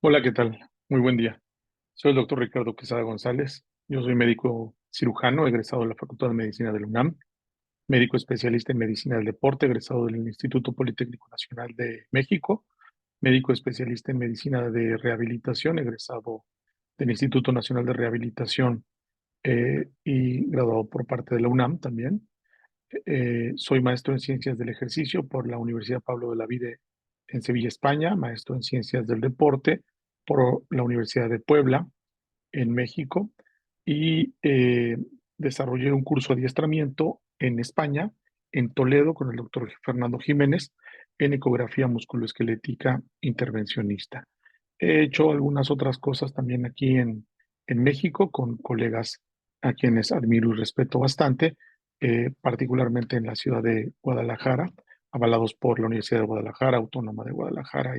Hola, ¿qué tal? Muy buen día. Soy el doctor Ricardo Quesada González. Yo soy médico cirujano, egresado de la Facultad de Medicina de la UNAM, médico especialista en medicina del deporte, egresado del Instituto Politécnico Nacional de México, médico especialista en medicina de rehabilitación, egresado del Instituto Nacional de Rehabilitación y graduado por parte de la UNAM también. Soy maestro en ciencias del ejercicio por la Universidad Pablo de la Vide en Sevilla, España, maestro en ciencias del deporte por la Universidad de Puebla en México y desarrollé un curso de adiestramiento en España, en Toledo, con el doctor Fernando Jiménez, en ecografía musculoesquelética intervencionista. He hecho algunas otras cosas también aquí en México con colegas a quienes admiro y respeto bastante, particularmente en la ciudad de Guadalajara, avalados por la Universidad de Guadalajara, Autónoma de Guadalajara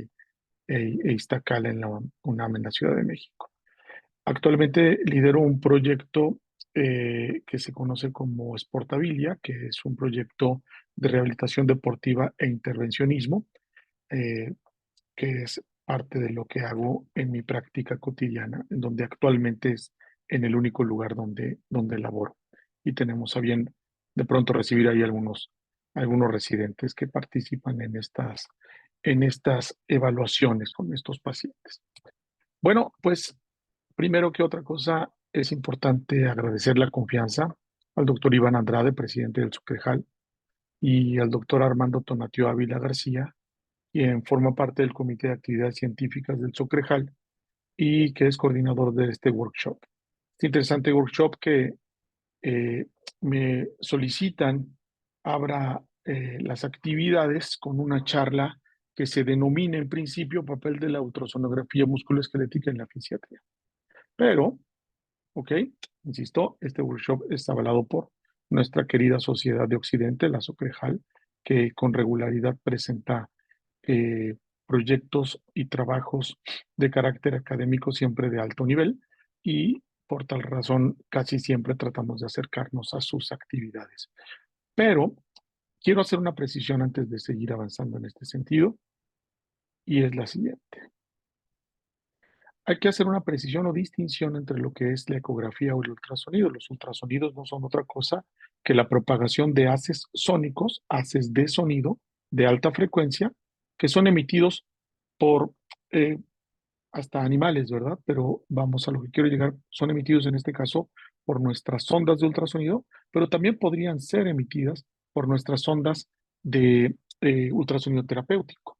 e Iztacal en la UNAM en la Ciudad de México. Actualmente lidero un proyecto que se conoce como Sportabilia, que es un proyecto de rehabilitación deportiva e intervencionismo, eh, que es parte de lo que hago en mi práctica cotidiana, en donde actualmente es en el único lugar donde laboro. Y tenemos a bien de pronto recibir ahí algunos residentes que participan en estas evaluaciones con estos pacientes. Bueno, pues primero que otra cosa, es importante agradecer la confianza al doctor Iván Andrade, presidente del Sucrejal, y al doctor Armando Tonatiuh Ávila García, quien forma parte del Comité de Actividades Científicas del Sucrejal y que es coordinador de este workshop. Este interesante workshop que eh, me solicitan abra las actividades con una charla que se denomina en principio papel de la ultrasonografía musculoesquelética en la fisiatría. Pero ¿ok? Insisto, este workshop está avalado por nuestra querida Sociedad de Occidente, la SOCREJAL, que con regularidad presenta eh, proyectos y trabajos de carácter académico siempre de alto nivel y por tal razón casi siempre tratamos de acercarnos a sus actividades. Pero quiero hacer una precisión antes de seguir avanzando en este sentido y es la siguiente. Hay que hacer una precisión o distinción entre lo que es la ecografía o el ultrasonido. Los ultrasonidos no son otra cosa que la propagación de haces sónicos, haces de sonido de alta frecuencia, que son emitidos por eh, hasta animales, ¿verdad? Pero vamos a lo que quiero llegar, son emitidos en este caso por nuestras ondas de ultrasonido, pero también podrían ser emitidas por nuestras ondas de ultrasonido terapéutico.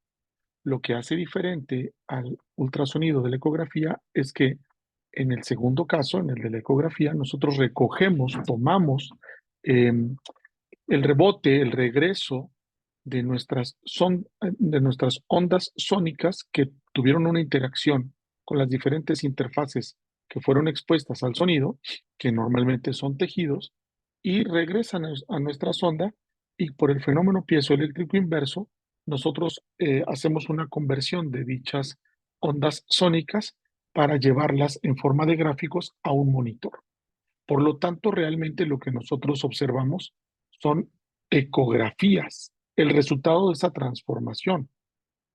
Lo que hace diferente al ultrasonido de la ecografía es que en el segundo caso, en el de la ecografía, nosotros recogemos, tomamos eh, el rebote, el regreso de nuestras ondas sónicas que tuvieron una interacción con las diferentes interfaces que fueron expuestas al sonido, que normalmente son tejidos, y regresan a nuestra sonda y por el fenómeno piezoeléctrico inverso, nosotros hacemos una conversión de dichas ondas sónicas para llevarlas en forma de gráficos a un monitor. Por lo tanto, realmente lo que nosotros observamos son ecografías, el resultado de esa transformación.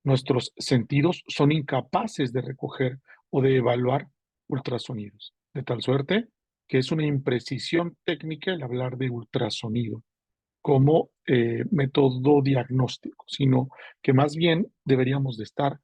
Nuestros sentidos son incapaces de recoger o de evaluar ultrasonidos, de tal suerte que es una imprecisión técnica el hablar de ultrasonido como método diagnóstico, sino que más bien deberíamos de estar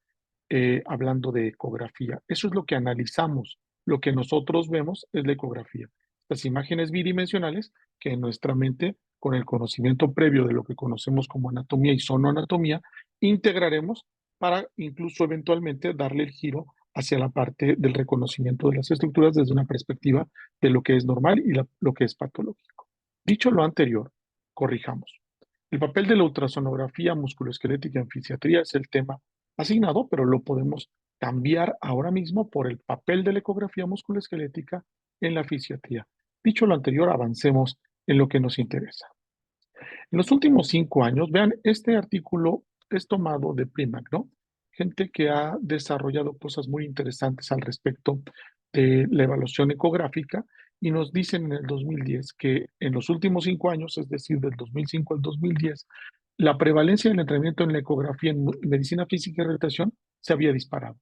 hablando de ecografía. Eso es lo que analizamos, lo que nosotros vemos es la ecografía. Las imágenes bidimensionales que en nuestra mente, con el conocimiento previo de lo que conocemos como anatomía y sonoanatomía, integraremos para incluso eventualmente darle el giro hacia la parte del reconocimiento de las estructuras desde una perspectiva de lo que es normal y lo que es patológico. Dicho lo anterior, corrijamos. El papel de la ultrasonografía musculoesquelética en fisiatría es el tema asignado, pero lo podemos cambiar ahora mismo por el papel de la ecografía musculoesquelética en la fisiatría. Dicho lo anterior, avancemos en lo que nos interesa. En los últimos 5 años, vean, este artículo es tomado de Primac, ¿no? Gente que ha desarrollado cosas muy interesantes al respecto de la evaluación ecográfica y nos dicen en el 2010 que en los últimos 5 años, es decir, del 2005 al 2010, la prevalencia del entrenamiento en la ecografía en medicina física y rehabilitación se había disparado.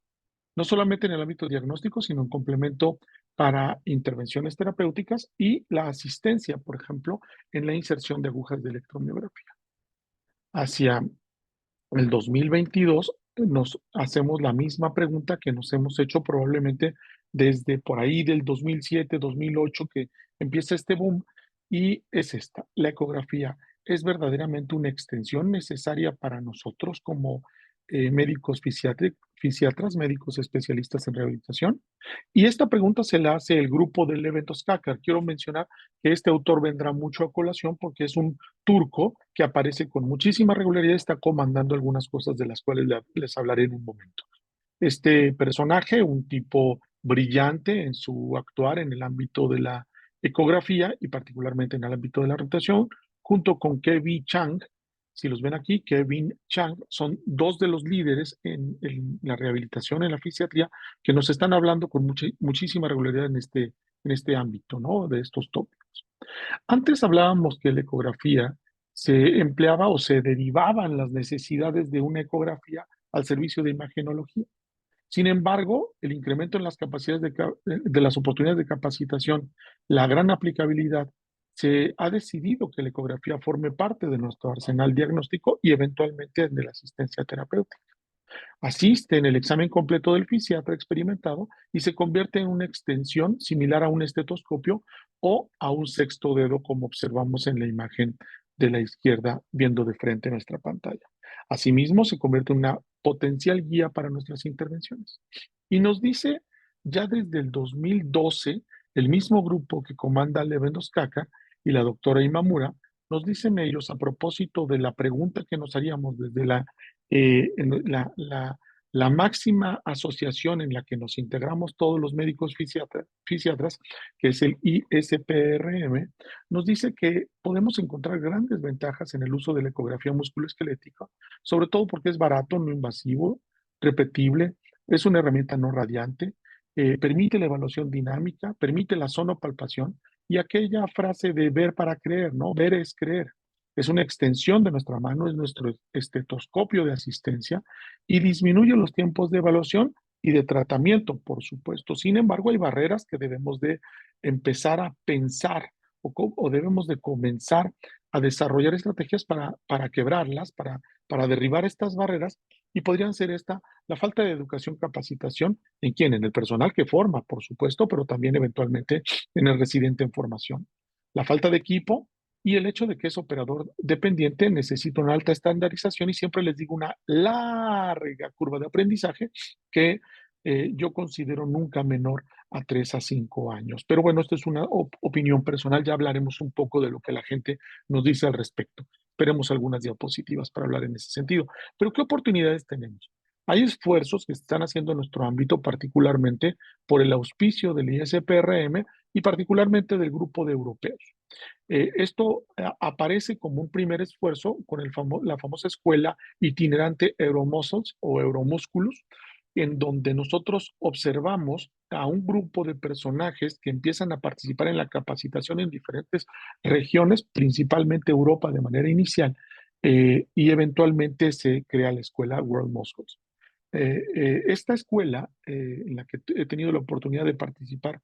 no solamente en el ámbito diagnóstico, sino en complemento para intervenciones terapéuticas y la asistencia, por ejemplo, en la inserción de agujas de electromiografía. Hacia el 2022 nos hacemos la misma pregunta que nos hemos hecho probablemente desde por ahí del 2007, 2008, que empieza este boom, y es esta: la ecografía es verdaderamente una extensión necesaria para nosotros como médicos fisiatras, médicos especialistas en rehabilitación. Y esta pregunta se la hace el grupo del evento SCACAR. Quiero mencionar que este autor vendrá mucho a colación porque es un turco que aparece con muchísima regularidad y está comandando algunas cosas de las cuales les hablaré en un momento. Este personaje, un tipo brillante en su actuar en el ámbito de la ecografía y particularmente en el ámbito de la rotación, junto con Kevin Chang. Si los ven aquí, Kevin Chang son dos de los líderes en la rehabilitación, en la fisiatría, que nos están hablando con muchísima regularidad en este ámbito, ¿no? De estos tópicos. Antes hablábamos que la ecografía se empleaba o se derivaban las necesidades de una ecografía al servicio de imagenología. Sin embargo, el incremento en las capacidades de las oportunidades de capacitación, la gran aplicabilidad, se ha decidido que la ecografía forme parte de nuestro arsenal diagnóstico y eventualmente de la asistencia terapéutica. Asiste en el examen completo del fisiatra experimentado y se convierte en una extensión similar a un estetoscopio o a un sexto dedo, como observamos en la imagen de la izquierda viendo de frente nuestra pantalla. Asimismo, se convierte en una potencial guía para nuestras intervenciones. Y nos dice ya desde el 2012, el mismo grupo que comanda Levendos-Caca y la doctora Imamura, nos dicen ellos a propósito de la pregunta que nos haríamos desde la máxima asociación en la que nos integramos todos los médicos fisiatras, que es el ISPRM, nos dice que podemos encontrar grandes ventajas en el uso de la ecografía musculoesquelética, sobre todo porque es barato, no invasivo, repetible, es una herramienta no radiante, permite la evaluación dinámica, permite la sonopalpación y aquella frase de ver para creer, ¿no? Ver es creer. Es una extensión de nuestra mano, es nuestro estetoscopio de asistencia y disminuye los tiempos de evaluación y de tratamiento, por supuesto. Sin embargo, hay barreras que debemos de empezar a pensar o debemos de comenzar a desarrollar estrategias para quebrarlas, para derribar estas barreras, y podrían ser la falta de educación, capacitación, ¿en quién? En el personal que forma, por supuesto, pero también eventualmente en el residente en formación. La falta de equipo y el hecho de que es operador dependiente necesita una alta estandarización y siempre les digo una larga curva de aprendizaje que yo considero nunca menor a 3 a 5 años. Pero bueno, esto es una opinión personal, ya hablaremos un poco de lo que la gente nos dice al respecto. Esperemos algunas diapositivas para hablar en ese sentido. Pero ¿qué oportunidades tenemos? Hay esfuerzos que se están haciendo en nuestro ámbito, particularmente por el auspicio del ISPRM y particularmente del grupo de europeos. Esto aparece como un primer esfuerzo con la famosa escuela itinerante Euromuscles o Euromúsculos, en donde nosotros observamos a un grupo de personajes que empiezan a participar en la capacitación en diferentes regiones, principalmente Europa de manera inicial, y eventualmente se crea la escuela World Muscles. Esta escuela, en la que he tenido la oportunidad de participar,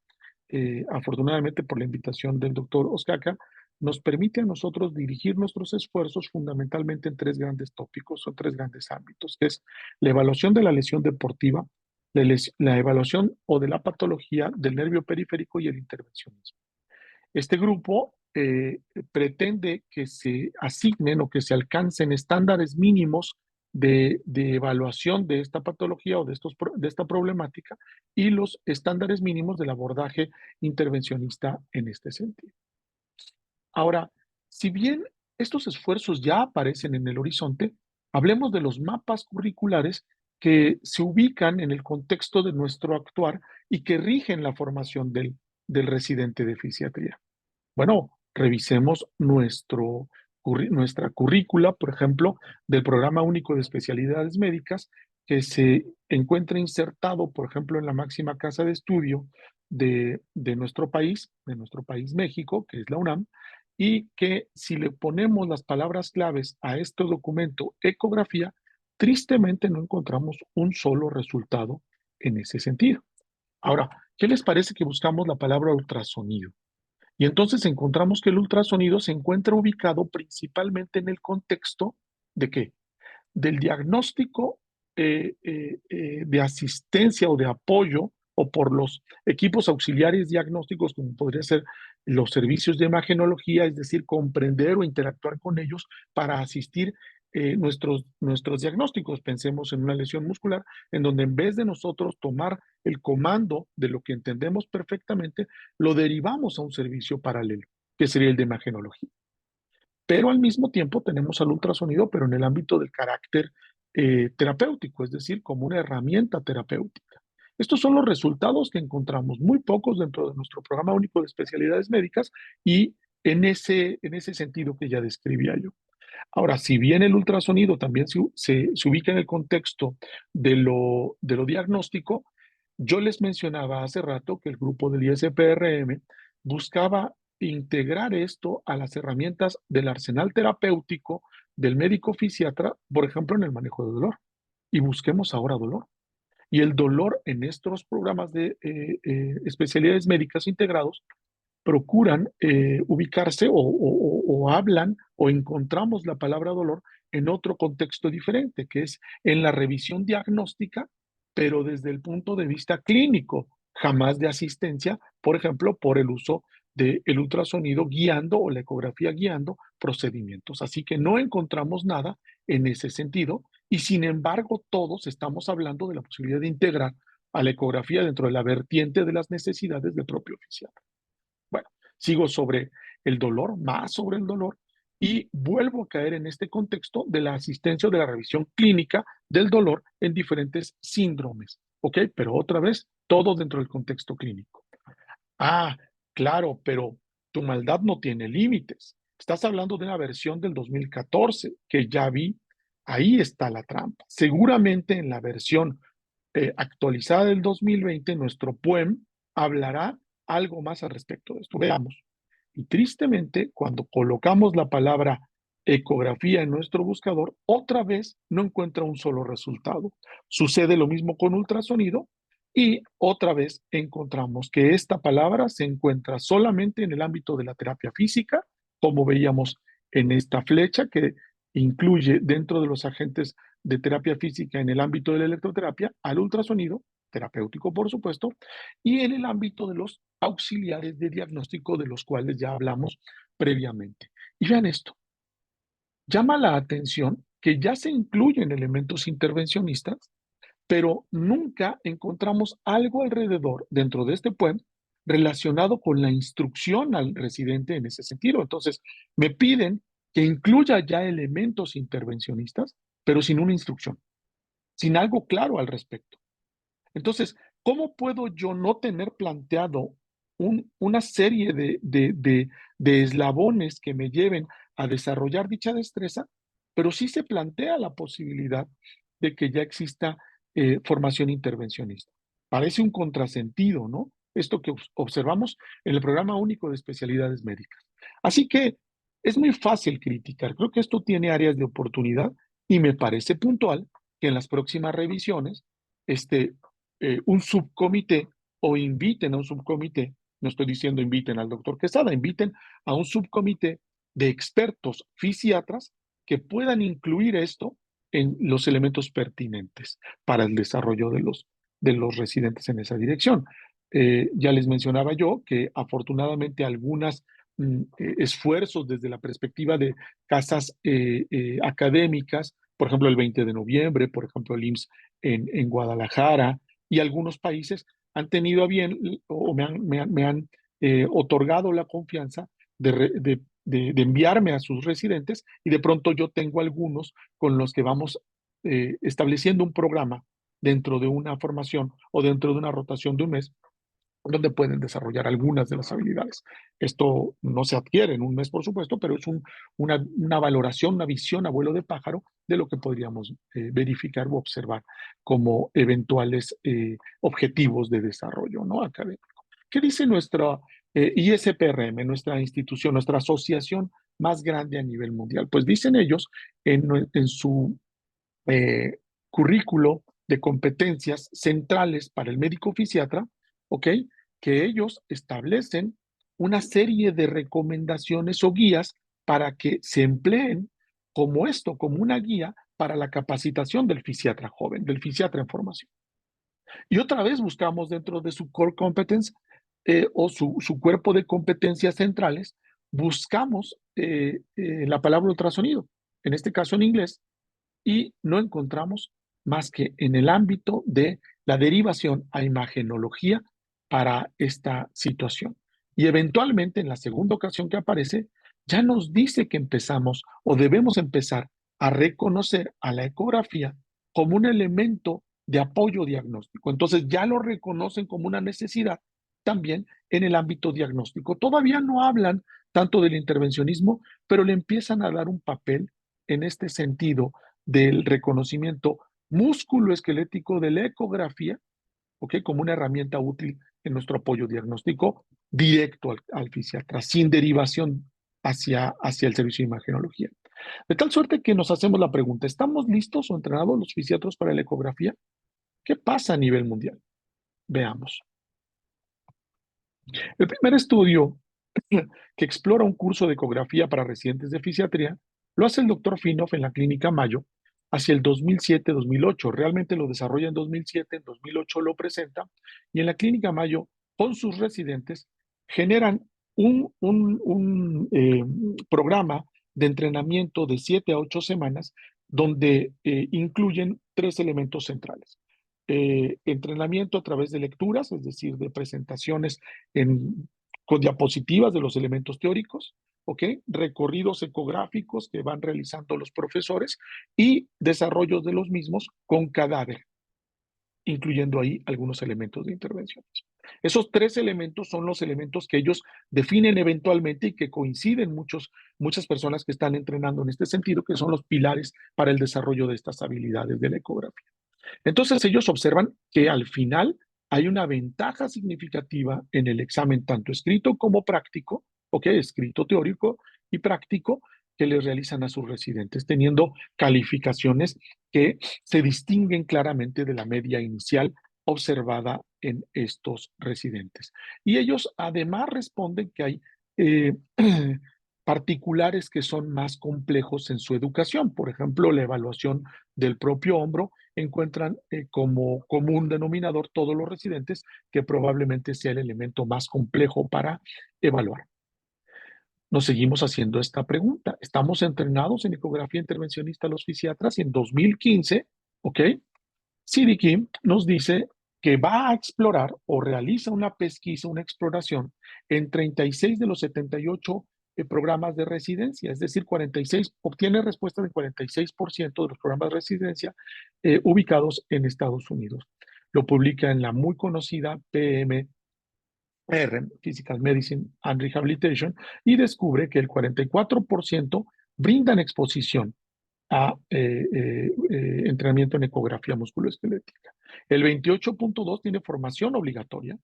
afortunadamente por la invitación del doctor Oscaca, nos permite a nosotros dirigir nuestros esfuerzos fundamentalmente en tres grandes tópicos o tres grandes ámbitos, que es la evaluación de la lesión deportiva, la evaluación o de la patología del nervio periférico y el intervencionismo. Este grupo pretende que se asignen o que se alcancen estándares mínimos de evaluación de esta patología o de esta problemática y los estándares mínimos del abordaje intervencionista en este sentido. Ahora, si bien estos esfuerzos ya aparecen en el horizonte, hablemos de los mapas curriculares que se ubican en el contexto de nuestro actuar y que rigen la formación del residente de fisiatría. Bueno, revisemos nuestra currícula, por ejemplo, del Programa Único de Especialidades Médicas, que se encuentra insertado, por ejemplo, en la máxima casa de estudio de nuestro país, México, que es la UNAM, y que si le ponemos las palabras claves a este documento, ecografía, tristemente no encontramos un solo resultado en ese sentido. Ahora, ¿qué les parece que buscamos la palabra ultrasonido? Y entonces encontramos que el ultrasonido se encuentra ubicado principalmente en el contexto de qué? Del diagnóstico de asistencia o de apoyo o por los equipos auxiliares diagnósticos, como podría ser los servicios de imagenología, es decir, comprender o interactuar con ellos para asistir nuestros diagnósticos. Pensemos en una lesión muscular, en donde en vez de nosotros tomar el comando de lo que entendemos perfectamente, lo derivamos a un servicio paralelo, que sería el de imagenología. Pero al mismo tiempo tenemos al ultrasonido, pero en el ámbito del carácter terapéutico, es decir, como una herramienta terapéutica. Estos son los resultados que encontramos, muy pocos dentro de nuestro programa único de especialidades médicas y en ese sentido que ya describía yo. Ahora, si bien el ultrasonido también se ubica en el contexto de lo diagnóstico, yo les mencionaba hace rato que el grupo del ISPRM buscaba integrar esto a las herramientas del arsenal terapéutico del médico fisiatra, por ejemplo, en el manejo de dolor. Y busquemos ahora dolor. Y el dolor en estos programas de especialidades médicas integrados procuran ubicarse o hablan o encontramos la palabra dolor en otro contexto diferente, que es en la revisión diagnóstica, pero desde el punto de vista clínico, jamás de asistencia, por ejemplo, por el uso del ultrasonido guiando o la ecografía guiando procedimientos. Así que no encontramos nada en ese sentido y sin embargo todos estamos hablando de la posibilidad de integrar a la ecografía dentro de la vertiente de las necesidades del propio oficial. Bueno, sigo sobre el dolor, más sobre el dolor, y vuelvo a caer en este contexto de la asistencia o de la revisión clínica del dolor en diferentes síndromes, ¿ok? Pero otra vez, todo dentro del contexto clínico. Ah, claro, pero tu maldad no tiene límites. Estás hablando de una versión del 2014 que ya vi. Ahí está la trampa. Seguramente en la versión actualizada del 2020, nuestro PUEM hablará algo más al respecto de esto. Veamos. Y tristemente, cuando colocamos la palabra ecografía en nuestro buscador, otra vez no encuentra un solo resultado. Sucede lo mismo con ultrasonido y otra vez encontramos que esta palabra se encuentra solamente en el ámbito de la terapia física, como veíamos en esta flecha que incluye dentro de los agentes de terapia física en el ámbito de la electroterapia al ultrasonido, terapéutico por supuesto, y en el ámbito de los auxiliares de diagnóstico de los cuales ya hablamos previamente. Y vean esto, llama la atención que ya se incluyen elementos intervencionistas, pero nunca encontramos algo alrededor dentro de este PUEM relacionado con la instrucción al residente en ese sentido. Entonces, me piden que incluya ya elementos intervencionistas, pero sin una instrucción, sin algo claro al respecto. Entonces, ¿cómo puedo yo no tener planteado una serie de eslabones que me lleven a desarrollar dicha destreza, pero sí se plantea la posibilidad de que ya exista formación intervencionista? Parece un contrasentido, ¿no? Esto que observamos en el programa único de especialidades médicas. Así que es muy fácil criticar. Creo que esto tiene áreas de oportunidad y me parece puntual que en las próximas revisiones este, un subcomité o inviten a un subcomité, no estoy diciendo inviten al doctor Quesada, inviten a un subcomité de expertos fisiatras que puedan incluir esto en los elementos pertinentes para el desarrollo de los residentes en esa dirección. Ya les mencionaba yo que afortunadamente algunas esfuerzos desde la perspectiva de casas académicas, por ejemplo el 20 de noviembre, por ejemplo el IMSS en Guadalajara, y algunos países han tenido a bien o me han otorgado la confianza de enviarme a sus residentes y de pronto yo tengo algunos con los que vamos estableciendo un programa dentro de una formación o dentro de una rotación de un mes donde pueden desarrollar algunas de las habilidades. Esto no se adquiere en un mes, por supuesto, pero es una valoración, una visión a vuelo de pájaro de lo que podríamos verificar o observar como eventuales objetivos de desarrollo, ¿no?, académico. ¿Qué dice nuestra ISPRM, nuestra institución, nuestra asociación más grande a nivel mundial? Pues dicen ellos en su currículo de competencias centrales para el médico fisiatra, ¿ok? Que ellos establecen una serie de recomendaciones o guías para que se empleen como esto, como una guía para la capacitación del fisiatra joven, del fisiatra en formación. Y otra vez buscamos dentro de su core competence o su cuerpo de competencias centrales, buscamos la palabra ultrasonido, en este caso en inglés, y no encontramos más que en el ámbito de la derivación a imagenología para esta situación. Y eventualmente en la segunda ocasión que aparece, ya nos dice que empezamos o debemos empezar a reconocer a la ecografía como un elemento de apoyo diagnóstico. Entonces ya lo reconocen como una necesidad también en el ámbito diagnóstico. Todavía no hablan tanto del intervencionismo, pero le empiezan a dar un papel en este sentido del reconocimiento músculo-esquelético de la ecografía, ¿ok? Como una herramienta útil en nuestro apoyo diagnóstico directo al fisiatra, sin derivación hacia el servicio de imagenología. De tal suerte que nos hacemos la pregunta, ¿estamos listos o entrenados los fisiatras para la ecografía? ¿Qué pasa a nivel mundial? Veamos. El primer estudio que explora un curso de ecografía para residentes de fisiatría lo hace el doctor Finoff en la Clínica Mayo hacia el 2007-2008. Realmente lo desarrolla en 2007, en 2008 lo presenta y en la Clínica Mayo con sus residentes generan un programa de entrenamiento de 7 a 8 semanas donde incluyen 3 elementos centrales. Entrenamiento a través de lecturas, es decir, de presentaciones con diapositivas de los elementos teóricos, ¿ok? Recorridos ecográficos que van realizando los profesores y desarrollos de los mismos con cadáver, incluyendo ahí algunos elementos de intervención. Esos 3 elementos son los elementos que ellos definen eventualmente y que coinciden muchas personas que están entrenando en este sentido, que son los pilares para el desarrollo de estas habilidades de la ecografía. Entonces ellos observan que al final hay una ventaja significativa en el examen, tanto escrito como práctico, ¿ok? Escrito teórico y práctico, que les realizan a sus residentes, teniendo calificaciones que se distinguen claramente de la media inicial observada en estos residentes. Y ellos además responden que hay eh, particulares que son más complejos en su educación. Por ejemplo, la evaluación del propio hombro encuentran como común denominador todos los residentes que probablemente sea el elemento más complejo para evaluar. Nos seguimos haciendo esta pregunta. ¿Estamos entrenados en ecografía intervencionista los fisiatras? Y en 2015, ¿ok? Siddiqui nos dice que va a explorar o realiza una pesquisa, una exploración en 36 de los 78 programas de residencia, es decir, 46, obtiene respuestas del 46% de los programas de residencia ubicados en Estados Unidos. Lo publica en la muy conocida PMR, Physical Medicine and Rehabilitation, y descubre que el 44% brindan exposición a entrenamiento en ecografía musculoesquelética. El 28.2 tiene formación obligatoria,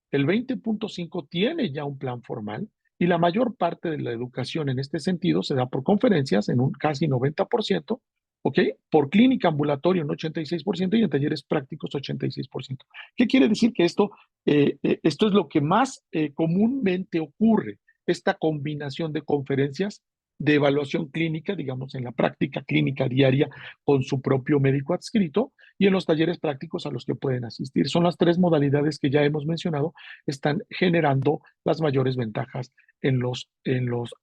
el 20.5 tiene ya un plan formal y la mayor parte de la educación en este sentido se da por conferencias en un casi 90%, ¿ok? Por clínica ambulatorio en 86% y en talleres prácticos 86%. ¿Qué quiere decir? Que esto es lo que más comúnmente ocurre, esta combinación de conferencias de evaluación clínica, digamos, en la práctica clínica diaria con su propio médico adscrito y en los talleres prácticos a los que pueden asistir. Son las 3 modalidades que ya hemos mencionado, están generando las mayores ventajas en los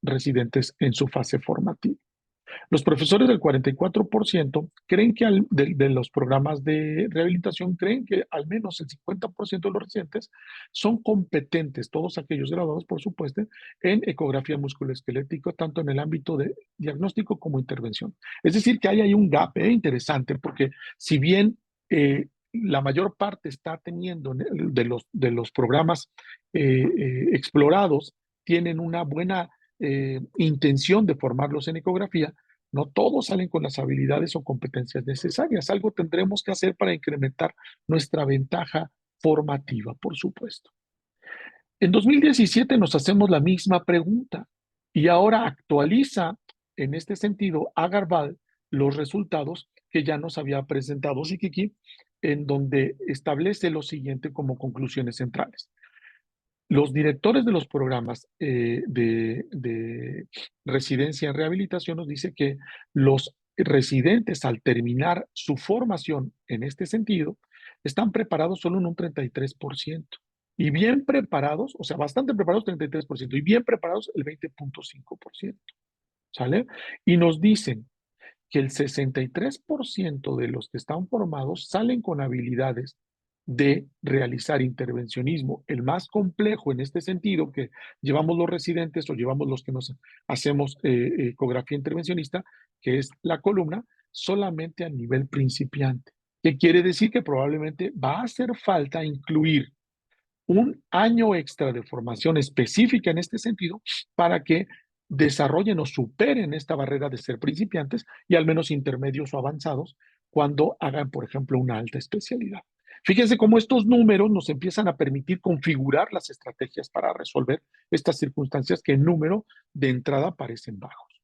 residentes en su fase formativa. Los profesores del 44% creen que de los programas de rehabilitación creen que al menos el 50% de los residentes son competentes, todos aquellos graduados, por supuesto, en ecografía musculoesquelética, tanto en el ámbito de diagnóstico como intervención. Es decir, que hay ahí un gap interesante, porque si bien la mayor parte está teniendo de los programas explorados, tienen una buena intención de formarlos en ecografía, no todos salen con las habilidades o competencias necesarias. Algo tendremos que hacer para incrementar nuestra ventaja formativa, por supuesto. En 2017 nos hacemos la misma pregunta y ahora actualiza en este sentido Agarbal los resultados que ya nos había presentado Sikiki en donde establece lo siguiente como conclusiones centrales. Los directores de los programas de residencia en rehabilitación nos dice que los residentes al terminar su formación en este sentido están preparados solo en un 33%. Y bien preparados, o sea, bastante preparados 33%, y bien preparados el 20.5%. ¿Sale? Y nos dicen que el 63% de los que están formados salen con habilidades de realizar intervencionismo, el más complejo en este sentido que llevamos los residentes o llevamos los que nos hacemos ecografía intervencionista, que es la columna, solamente a nivel principiante. ¿Qué quiere decir? Que probablemente va a hacer falta incluir un año extra de formación específica en este sentido para que desarrollen o superen esta barrera de ser principiantes y al menos intermedios o avanzados cuando hagan, por ejemplo, una alta especialidad. Fíjense cómo estos números nos empiezan a permitir configurar las estrategias para resolver estas circunstancias que en número de entrada parecen bajos.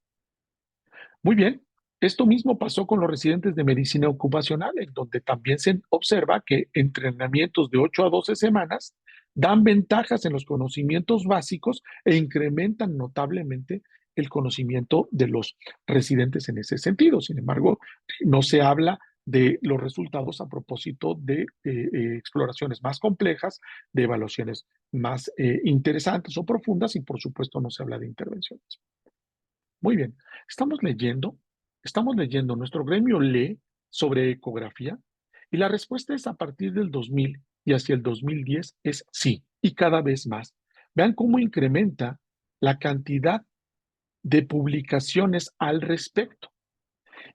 Muy bien, esto mismo pasó con los residentes de medicina ocupacional, en donde también se observa que entrenamientos de 8 a 12 semanas dan ventajas en los conocimientos básicos e incrementan notablemente el conocimiento de los residentes en ese sentido. Sin embargo, no se habla de los resultados a propósito de exploraciones más complejas, de evaluaciones más interesantes o profundas y por supuesto no se habla de intervenciones. Muy bien, estamos leyendo, nuestro gremio lee sobre ecografía y la respuesta es a partir del 2000 y hacia el 2010 es sí, y cada vez más. Vean cómo incrementa la cantidad de publicaciones al respecto.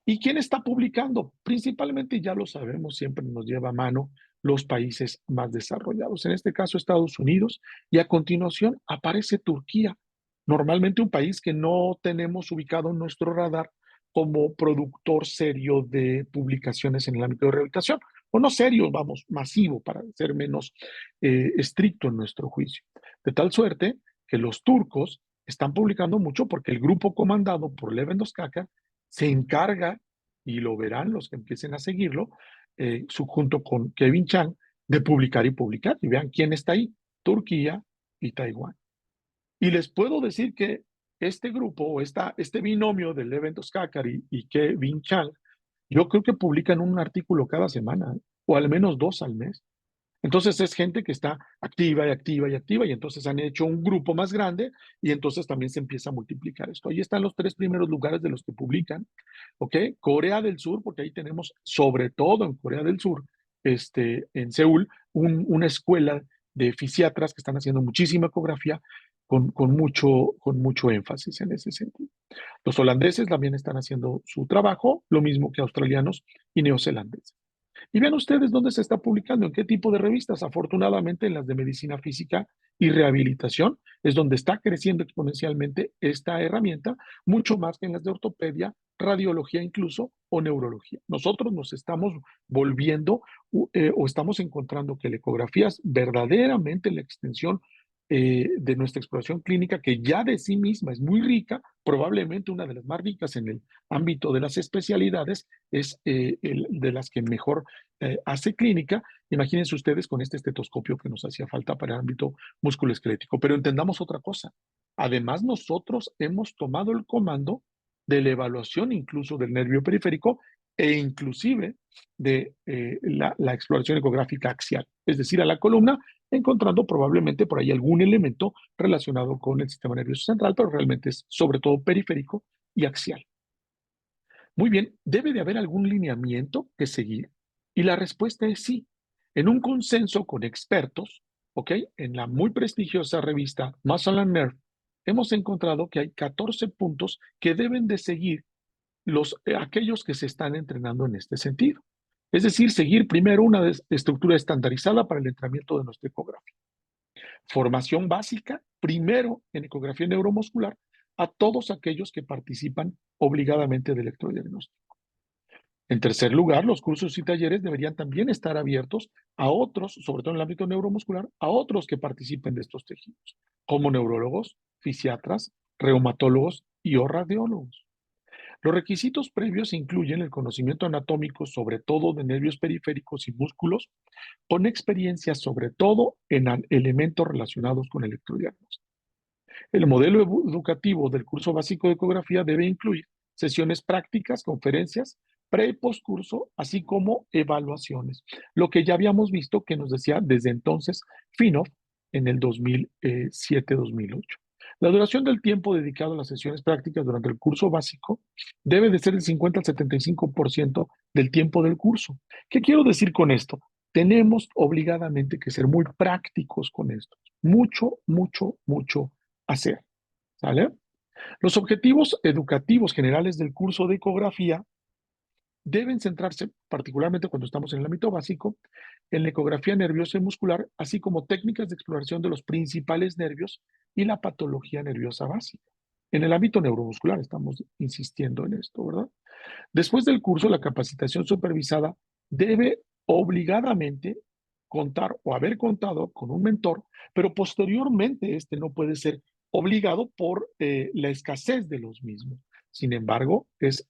¿Y quién está publicando? Principalmente, ya lo sabemos, siempre nos lleva a mano los países más desarrollados, en este caso Estados Unidos, y a continuación aparece Turquía, normalmente un país que no tenemos ubicado en nuestro radar como productor serio de publicaciones en el ámbito de rehabilitación, o no serio, vamos, masivo, para ser menos estricto en nuestro juicio. De tal suerte que los turcos están publicando mucho porque el grupo comandado por Levent Özkaka se encarga, y lo verán los que empiecen a seguirlo, junto con Kevin Chang, de publicar y publicar. Y vean quién está ahí, Turquía y Taiwán. Y les puedo decir que este grupo, o este binomio de Levent Özkaka y Kevin Chang, yo creo que publican un artículo cada semana, o al menos 2 al mes. Entonces es gente que está activa y activa y activa y entonces han hecho un grupo más grande y entonces también se empieza a multiplicar esto. Ahí están los 3 primeros lugares de los que publican, ¿ok? Corea del Sur, porque ahí tenemos, sobre todo en Corea del Sur, en Seúl, una escuela de fisiatras que están haciendo muchísima ecografía con mucho énfasis en ese sentido. Los holandeses también están haciendo su trabajo, lo mismo que australianos y neozelandeses. Y vean ustedes dónde se está publicando, en qué tipo de revistas. Afortunadamente, en las de medicina física y rehabilitación es donde está creciendo exponencialmente esta herramienta, mucho más que en las de ortopedia, radiología incluso o neurología. Nosotros nos estamos volviendo o estamos encontrando que la ecografía es verdaderamente la extensión de nuestra exploración clínica, que ya de sí misma es muy rica, probablemente una de las más ricas en el ámbito de las especialidades, es de las que mejor hace clínica. Imagínense ustedes con este estetoscopio que nos hacía falta para el ámbito musculoesquelético. Pero entendamos otra cosa. Además, nosotros hemos tomado el comando de la evaluación incluso del nervio periférico e inclusive de la exploración ecográfica axial, es decir, a la columna, encontrando probablemente por ahí algún elemento relacionado con el sistema nervioso central, pero realmente es sobre todo periférico y axial. Muy bien, ¿debe de haber algún lineamiento que seguir? Y la respuesta es sí. En un consenso con expertos, ¿ok? En la muy prestigiosa revista Muscle and Nerve, hemos encontrado que hay 14 puntos que deben de seguir aquellos que se están entrenando en este sentido. Es decir, seguir primero una estructura estandarizada para el entrenamiento de nuestra ecografía. Formación básica, primero en ecografía neuromuscular, a todos aquellos que participan obligadamente del electrodiagnóstico. En tercer lugar, los cursos y talleres deberían también estar abiertos a otros, sobre todo en el ámbito neuromuscular, a otros que participen de estos tejidos, como neurólogos, fisiatras, reumatólogos y o radiólogos. Los requisitos previos incluyen el conocimiento anatómico, sobre todo de nervios periféricos y músculos, con experiencia sobre todo en elementos relacionados con electrodiagnóstico. El modelo educativo del curso básico de ecografía debe incluir sesiones prácticas, conferencias, pre y post curso, así como evaluaciones. Lo que ya habíamos visto que nos decía desde entonces FINOF en el 2007-2008. La duración del tiempo dedicado a las sesiones prácticas durante el curso básico debe de ser el 50 al 75% del tiempo del curso. ¿Qué quiero decir con esto? Tenemos obligadamente que ser muy prácticos con esto. Mucho, mucho, mucho hacer. ¿Sale? Los objetivos educativos generales del curso de ecografía deben centrarse, particularmente cuando estamos en el ámbito básico, en la ecografía nerviosa y muscular, así como técnicas de exploración de los principales nervios y la patología nerviosa básica. En el ámbito neuromuscular estamos insistiendo en esto, ¿verdad? Después del curso, la capacitación supervisada debe obligadamente contar o haber contado con un mentor, pero posteriormente este no puede ser obligado por la escasez de los mismos. Sin embargo, es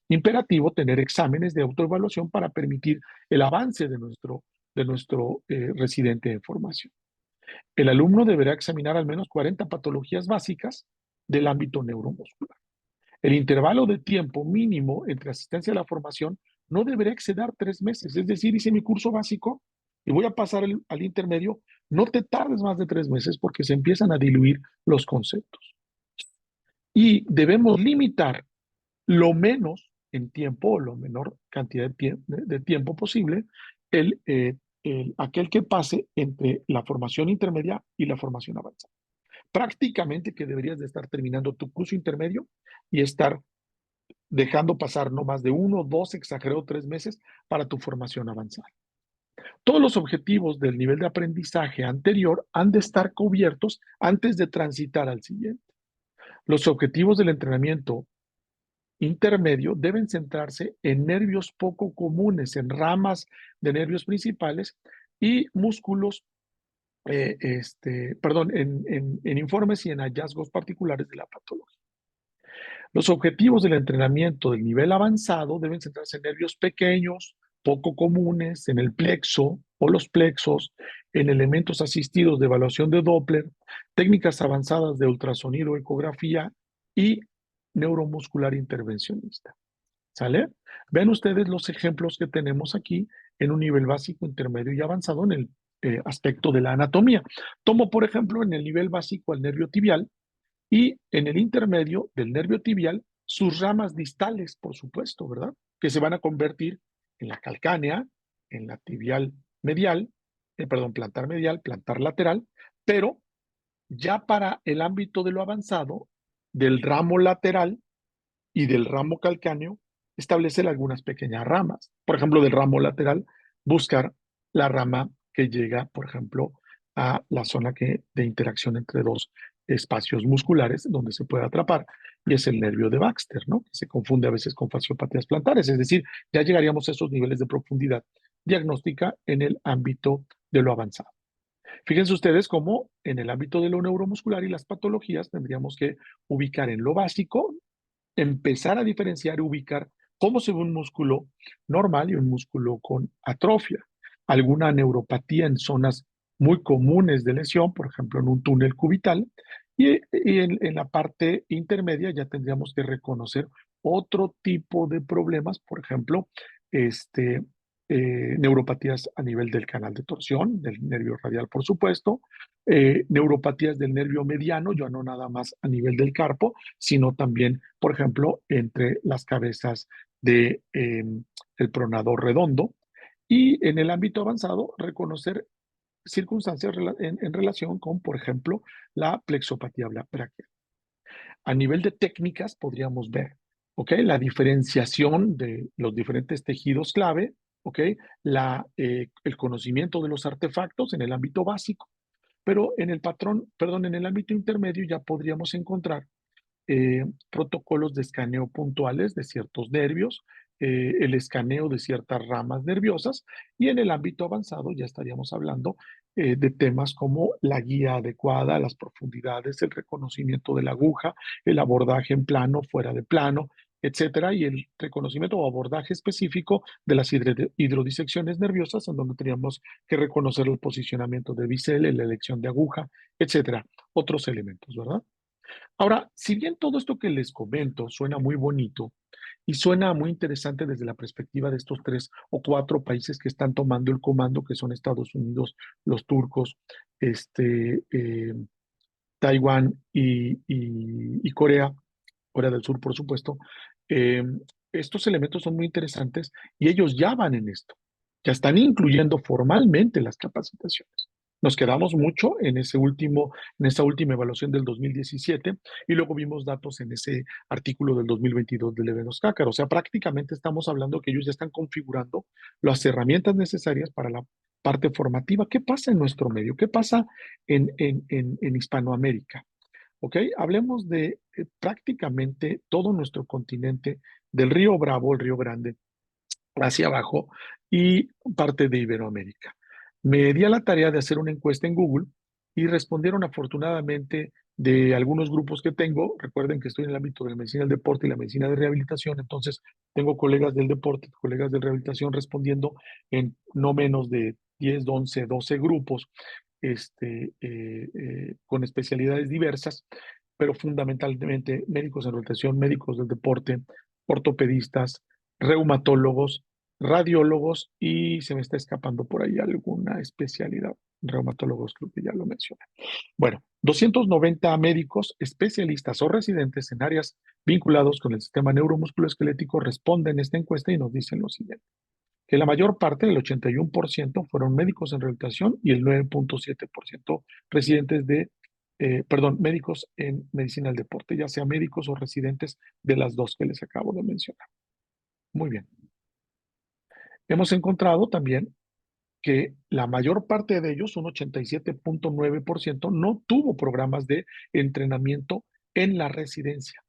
imperativo tener exámenes de autoevaluación para permitir el avance de nuestro residente de formación. El alumno deberá examinar al menos 40 patologías básicas del ámbito neuromuscular. El intervalo de tiempo mínimo entre asistencia a la formación no deberá exceder 3 meses. Es decir, hice mi curso básico y voy a pasar al intermedio. No te tardes más de 3 meses porque se empiezan a diluir los conceptos. Y debemos limitar lo menos en tiempo o lo menor cantidad de tiempo posible aquel que pase entre la formación intermedia y la formación avanzada. Prácticamente que deberías de estar terminando tu curso intermedio y estar dejando pasar no más de 1, 2, exagerado 3 meses para tu formación avanzada. Todos los objetivos del nivel de aprendizaje anterior han de estar cubiertos antes de transitar al siguiente. Los objetivos del entrenamiento intermedio deben centrarse en nervios poco comunes, en ramas de nervios principales y músculos, en informes y en hallazgos particulares de la patología. Los objetivos del entrenamiento del nivel avanzado deben centrarse en nervios pequeños, poco comunes, en el plexo o los plexos, en elementos asistidos de evaluación de Doppler, técnicas avanzadas de ultrasonido, ecografía y neuromuscular intervencionista. ¿Sale? Ven ustedes los ejemplos que tenemos aquí en un nivel básico, intermedio y avanzado en el aspecto de la anatomía. Tomo, por ejemplo, en el nivel básico el nervio tibial, y en el intermedio del nervio tibial, sus ramas distales, por supuesto, ¿verdad? Que se van a convertir en la calcánea, en la tibial medial, plantar medial, plantar lateral, pero ya para el ámbito de lo avanzado, del ramo lateral y del ramo calcáneo, establecer algunas pequeñas ramas. Por ejemplo, del ramo lateral, buscar la rama que llega, por ejemplo, a la zona de interacción entre dos espacios musculares donde se puede atrapar, y es el nervio de Baxter, ¿no? Que se confunde a veces con fasciopatías plantares, es decir, ya llegaríamos a esos niveles de profundidad diagnóstica en el ámbito de lo avanzado. Fíjense ustedes cómo en el ámbito de lo neuromuscular y las patologías tendríamos que ubicar en lo básico, empezar a diferenciar y ubicar cómo se ve un músculo normal y un músculo con atrofia. Alguna neuropatía en zonas muy comunes de lesión, por ejemplo, en un túnel cubital, y en la parte intermedia ya tendríamos que reconocer otro tipo de problemas, por ejemplo, neuropatías a nivel del canal de torsión, del nervio radial, por supuesto, neuropatías del nervio mediano, ya no nada más a nivel del carpo, sino también, por ejemplo, entre las cabezas el pronador redondo. Y en el ámbito avanzado, reconocer circunstancias en relación con, por ejemplo, la plexopatía braquial. A nivel de técnicas, podríamos ver, ¿ok? La diferenciación de los diferentes tejidos clave, ¿ok? El conocimiento de los artefactos en el ámbito básico, pero en el ámbito intermedio ya podríamos encontrar protocolos de escaneo puntuales de ciertos nervios, el escaneo de ciertas ramas nerviosas, y en el ámbito avanzado ya estaríamos hablando de temas como la guía adecuada, las profundidades, el reconocimiento de la aguja, el abordaje en plano, fuera de plano, etcétera, y el reconocimiento o abordaje específico de las hidrodisecciones nerviosas, en donde teníamos que reconocer el posicionamiento de bisel, la elección de aguja, etcétera, otros elementos, ¿verdad? Ahora, si bien todo esto que les comento suena muy bonito y suena muy interesante desde la perspectiva de estos 3 o 4 países que están tomando el comando, que son Estados Unidos, los turcos, este, Taiwán y Corea, Corea del Sur, por supuesto, eh, estos elementos son muy interesantes y ellos ya van en esto, ya están incluyendo formalmente las capacitaciones. Nos quedamos mucho en esa última evaluación del 2017 y luego vimos datos en ese artículo del 2022 de Levenos-Cácar. O sea, prácticamente estamos hablando que ellos ya están configurando las herramientas necesarias para la parte formativa. ¿Qué pasa en nuestro medio? ¿Qué pasa en Hispanoamérica? ¿Ok? Hablemos de prácticamente todo nuestro continente, del río Bravo, el río Grande, hacia abajo y parte de Iberoamérica. Me di a la tarea de hacer una encuesta en Google y respondieron afortunadamente de algunos grupos que tengo. Recuerden que estoy en el ámbito de la medicina del deporte y la medicina de rehabilitación, entonces tengo colegas del deporte, colegas de rehabilitación respondiendo en no menos de 10, 11, 12 grupos con especialidades diversas, pero fundamentalmente médicos en rotación, médicos del deporte, ortopedistas, reumatólogos, radiólogos y se me está escapando por ahí alguna especialidad. Reumatólogos, creo que ya lo mencioné. Bueno, 290 médicos, especialistas o residentes en áreas vinculados con el sistema neuromusculoesquelético responden a esta encuesta y nos dicen lo siguiente: que la mayor parte, del 81%, fueron médicos en rehabilitación y el 9.7% residentes médicos en medicina del deporte, ya sea médicos o residentes de las dos que les acabo de mencionar. Muy bien. Hemos encontrado también que la mayor parte de ellos, un 87.9%, no tuvo programas de entrenamiento en la residencia.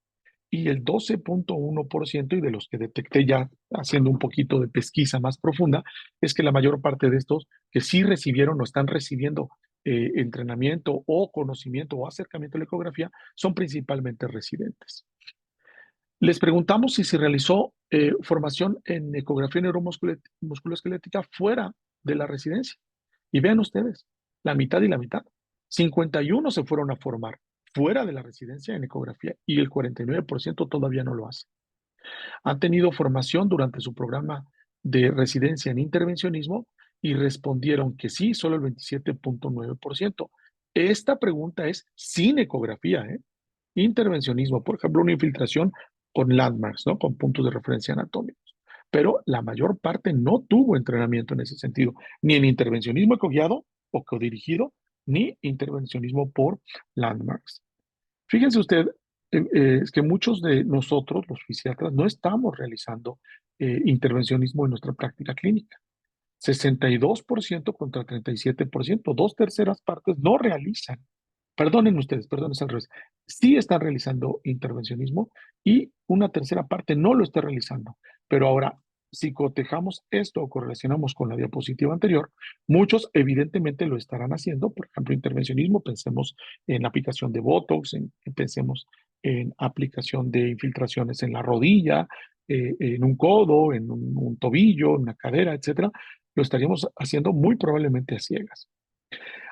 Y el 12.1%, y de los que detecté ya haciendo un poquito de pesquisa más profunda, es que la mayor parte de estos que sí recibieron o están recibiendo entrenamiento o conocimiento o acercamiento a la ecografía son principalmente residentes. Les preguntamos si se realizó formación en ecografía neuromusculoesquelética fuera de la residencia. Y vean ustedes, la mitad y la mitad. 51 se fueron a formar fuera de la residencia en ecografía y el 49% todavía no lo hace. Han tenido formación durante su programa de residencia en intervencionismo y respondieron que sí, solo el 27.9%. Esta pregunta es sin ecografía, ¿eh? Intervencionismo, por ejemplo, una infiltración con landmarks, ¿no? Con puntos de referencia anatómicos. Pero la mayor parte no tuvo entrenamiento en ese sentido, ni en intervencionismo ecoguiado o codirigido, ni intervencionismo por landmarks. Fíjense usted, es que muchos de nosotros, los fisiatras, no estamos realizando intervencionismo en nuestra práctica clínica. 62% contra 37%, 2/3 partes no realizan. Perdonen ustedes, perdonen, es al revés. Sí están realizando intervencionismo y una tercera parte no lo está realizando. Pero ahora, si cotejamos esto o correlacionamos con la diapositiva anterior, muchos evidentemente lo estarán haciendo. Por ejemplo, intervencionismo, pensemos en aplicación de Botox, pensemos en aplicación de infiltraciones en la rodilla, en un codo, en un tobillo, en una cadera, etcétera. Lo estaríamos haciendo muy probablemente a ciegas.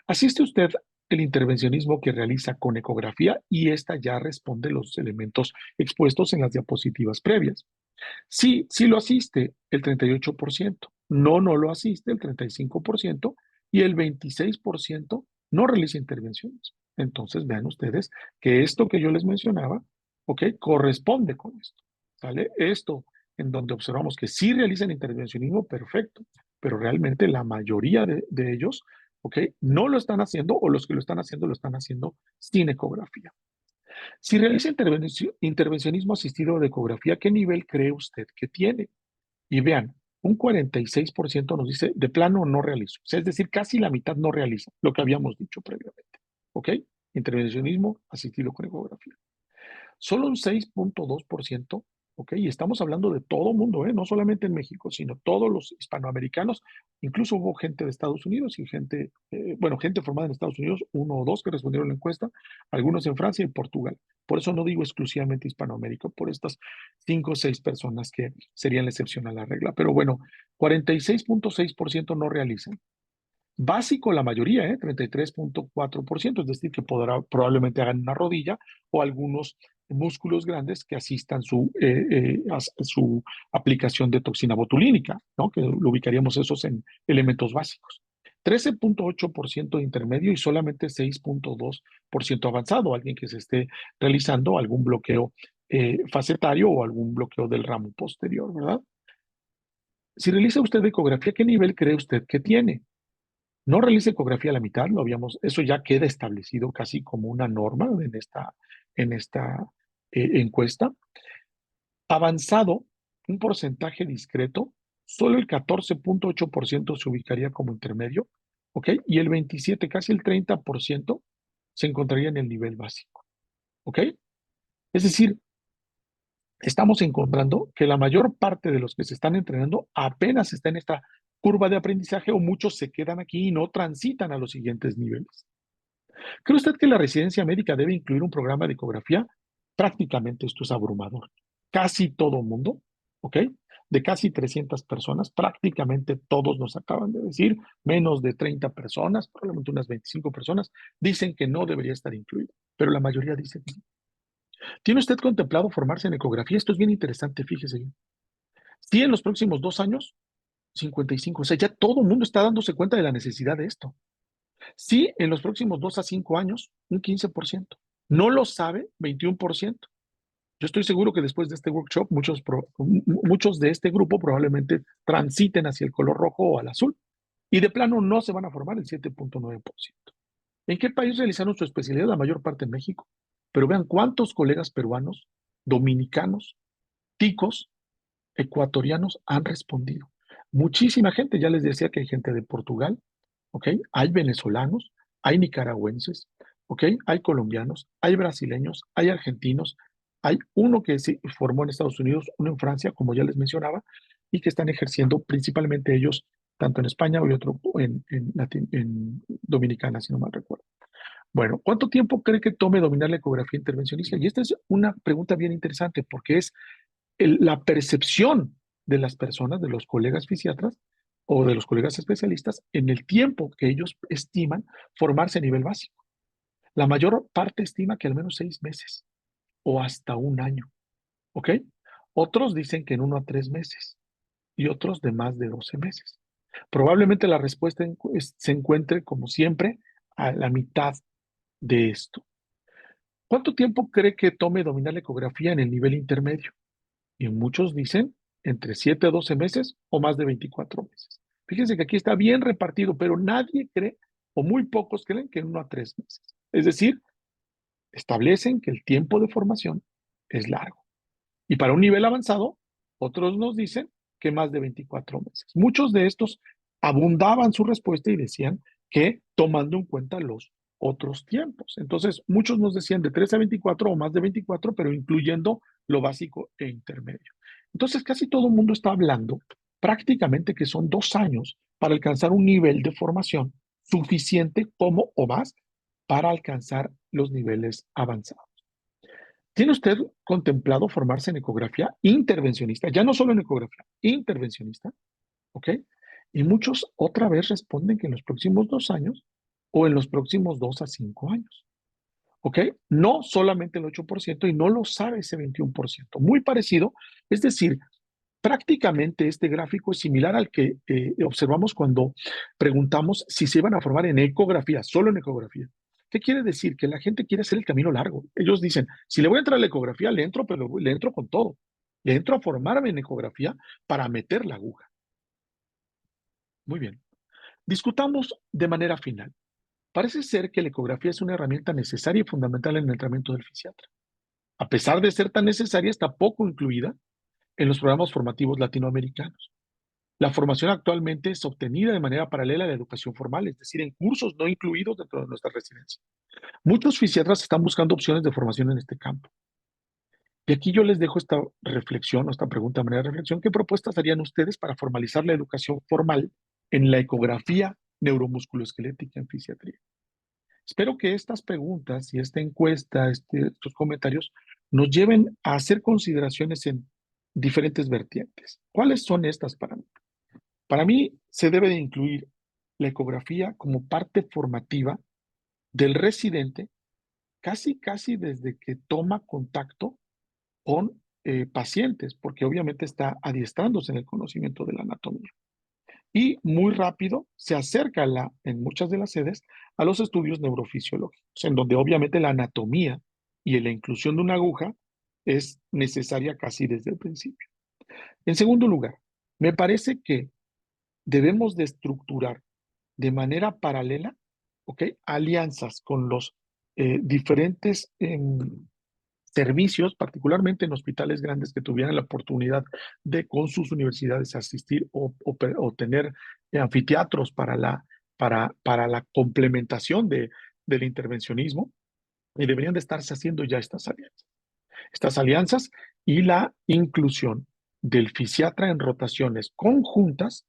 Asiste usted el intervencionismo que realiza con ecografía y esta ya responde los elementos expuestos en las diapositivas previas. Sí, sí lo asiste el 38%, no, no lo asiste el 35% y el 26% no realiza intervenciones. Entonces vean ustedes que esto que yo les mencionaba, ok, corresponde con esto, ¿sale? Esto en donde observamos que sí realizan intervencionismo, perfecto, pero realmente la mayoría de ellos, ok, no lo están haciendo o los que lo están haciendo sin ecografía. Si realiza intervencionismo asistido de ecografía, ¿qué nivel cree usted que tiene? Y vean, un 46% nos dice de plano no realizo. O sea, es decir, casi la mitad no realiza lo que habíamos dicho previamente. ¿Ok? Intervencionismo asistido con ecografía. Solo un 6.2% ¿ok? Y estamos hablando de todo mundo, ¿eh? No solamente en México, sino todos los hispanoamericanos. Incluso hubo gente de Estados Unidos y gente, bueno, gente formada en Estados Unidos, uno o dos que respondieron la encuesta, algunos en Francia y Portugal. Por eso no digo exclusivamente Hispanoamérica, por estas 5 o 6 personas que serían la excepción a la regla. Pero bueno, 46.6% no realizan. Básico la mayoría, 33.4%, es decir, que probablemente hagan una rodilla o algunos músculos grandes que asistan su aplicación de toxina botulínica, ¿no? Que lo ubicaríamos esos en elementos básicos. 13.8% de intermedio y solamente 6.2% avanzado, alguien que se esté realizando algún bloqueo facetario o algún bloqueo del ramo posterior, ¿verdad? Si realiza usted ecografía, ¿qué nivel cree usted que tiene? No realice ecografía a la mitad, eso ya queda establecido casi como una norma en esta encuesta. Avanzado, un porcentaje discreto, solo el 14.8% se ubicaría como intermedio, ¿ok? Y el 27, casi el 30%, se encontraría en el nivel básico, ¿ok? Es decir, estamos encontrando que la mayor parte de los que se están entrenando apenas está en esta curva de aprendizaje o muchos se quedan aquí y no transitan a los siguientes niveles. ¿Cree usted que la residencia médica debe incluir un programa de ecografía? Prácticamente esto es abrumador. Casi todo mundo, ¿ok? De casi 300 personas, prácticamente todos nos acaban de decir, menos de 30 personas, probablemente unas 25 personas, dicen que no debería estar incluido, pero la mayoría dice que sí. ¿Tiene usted contemplado formarse en ecografía? Esto es bien interesante, fíjese bien. Sí, en los próximos 2 años, 55, o sea, ya todo el mundo está dándose cuenta de la necesidad de esto. Sí, en los próximos 2 a 5 años, un 15%. No lo sabe, 21%. Yo estoy seguro que después de este workshop, muchos de este grupo probablemente transiten hacia el color rojo o al azul. Y de plano no se van a formar el 7.9%. ¿En qué país realizaron su especialidad? La mayor parte en México. Pero vean cuántos colegas peruanos, dominicanos, ticos, ecuatorianos han respondido. Muchísima gente, ya les decía que hay gente de Portugal, ¿ok? Hay venezolanos, hay nicaragüenses, ¿ok? Hay colombianos, hay brasileños, hay argentinos, hay uno que se formó en Estados Unidos, uno en Francia, como ya les mencionaba, y que están ejerciendo principalmente ellos, tanto en España y otro en Dominicana, si no mal recuerdo. Bueno, ¿cuánto tiempo cree que tome dominar la ecografía intervencionista? Y esta es una pregunta bien interesante porque es la percepción de las personas, de los colegas fisiatras o de los colegas especialistas en el tiempo que ellos estiman formarse a nivel básico. La mayor parte estima que al menos 6 meses o hasta un año, ¿ok? Otros dicen que en 1 a 3 meses y otros de más de 12 meses. Probablemente la respuesta se encuentre, como siempre, a la mitad de esto. ¿Cuánto tiempo cree que tome dominar la ecografía en el nivel intermedio? Y muchos dicen entre 7 a 12 meses o más de 24 meses. Fíjense que aquí está bien repartido, pero nadie cree, o muy pocos creen que en 1 a 3 meses. Es decir, establecen que el tiempo de formación es largo. Y para un nivel avanzado, otros nos dicen que más de 24 meses. Muchos de estos abundaban su respuesta y decían que tomando en cuenta los otros tiempos. Entonces, muchos nos decían de 3 a 24 o más de 24, pero incluyendo lo básico e intermedio. Entonces, casi todo el mundo está hablando prácticamente que son 2 años para alcanzar un nivel de formación suficiente como o más para alcanzar los niveles avanzados. ¿Tiene usted contemplado formarse en ecografía intervencionista? Ya no solo en ecografía, intervencionista, ¿ok? Y muchos otra vez responden que en los próximos 2 años o en los próximos 2 a 5 años, ¿ok? No solamente el 8% y no lo sabe ese 21%. Muy parecido, es decir, prácticamente este gráfico es similar al que observamos cuando preguntamos si se iban a formar en ecografía, solo en ecografía. ¿Qué quiere decir? Que la gente quiere hacer el camino largo. Ellos dicen, si le voy a entrar a la ecografía, le entro, pero le entro con todo. Le entro a formarme en ecografía para meter la aguja. Muy bien. Discutamos de manera final. Parece ser que la ecografía es una herramienta necesaria y fundamental en el tratamiento del fisiatra. A pesar de ser tan necesaria, está poco incluida en los programas formativos latinoamericanos. La formación actualmente es obtenida de manera paralela a la educación formal, es decir, en cursos no incluidos dentro de nuestra residencia. Muchos fisiatras están buscando opciones de formación en este campo. Y aquí yo les dejo esta reflexión, o esta pregunta de manera de reflexión. ¿Qué propuestas harían ustedes para formalizar la educación formal en la ecografía neuromusculoesquelética en fisiatría? Espero que estas preguntas y esta encuesta, estos comentarios, nos lleven a hacer consideraciones en diferentes vertientes. ¿Cuáles son estas para mí? Para mí se debe de incluir la ecografía como parte formativa del residente, casi desde que toma contacto con pacientes, porque obviamente está adiestrándose en el conocimiento de la anatomía. Y muy rápido se acerca en muchas de las sedes a los estudios neurofisiológicos, en donde obviamente la anatomía y la inclusión de una aguja es necesaria casi desde el principio. En segundo lugar, me parece que debemos de estructurar de manera paralela, ¿ok? Alianzas con los diferentes servicios, particularmente en hospitales grandes que tuvieran la oportunidad de con sus universidades asistir o tener anfiteatros para la complementación del intervencionismo, y deberían de estarse haciendo ya estas alianzas y la inclusión del fisiatra en rotaciones conjuntas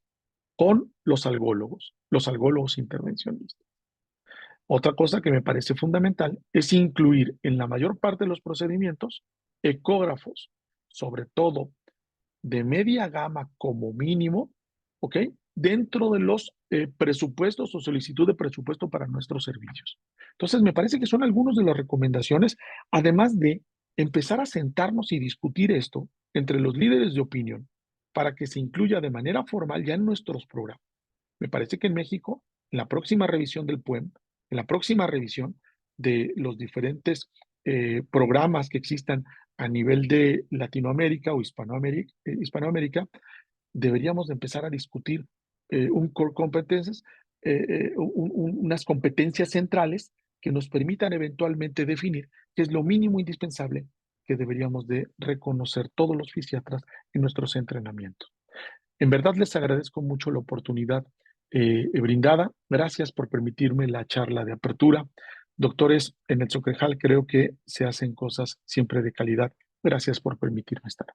con los algólogos intervencionistas. Otra cosa que me parece fundamental es incluir en la mayor parte de los procedimientos ecógrafos, sobre todo de media gama como mínimo, ¿ok? Dentro de los presupuestos o solicitud de presupuesto para nuestros servicios. Entonces, me parece que son algunas de las recomendaciones, además de empezar a sentarnos y discutir esto entre los líderes de opinión para que se incluya de manera formal ya en nuestros programas. Me parece que en México, en la próxima revisión del PUEM, en la próxima revisión de los diferentes programas que existan a nivel de Latinoamérica o Hispanoamérica, deberíamos de empezar a discutir un core competences, unas competencias centrales que nos permitan eventualmente definir qué es lo mínimo indispensable que deberíamos de reconocer todos los fisiatras en nuestros entrenamientos. En verdad les agradezco mucho la oportunidad brindada. Gracias por permitirme la charla de apertura. Doctores, en el Soquejal creo que se hacen cosas siempre de calidad. Gracias por permitirme estar.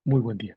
Muy buen día.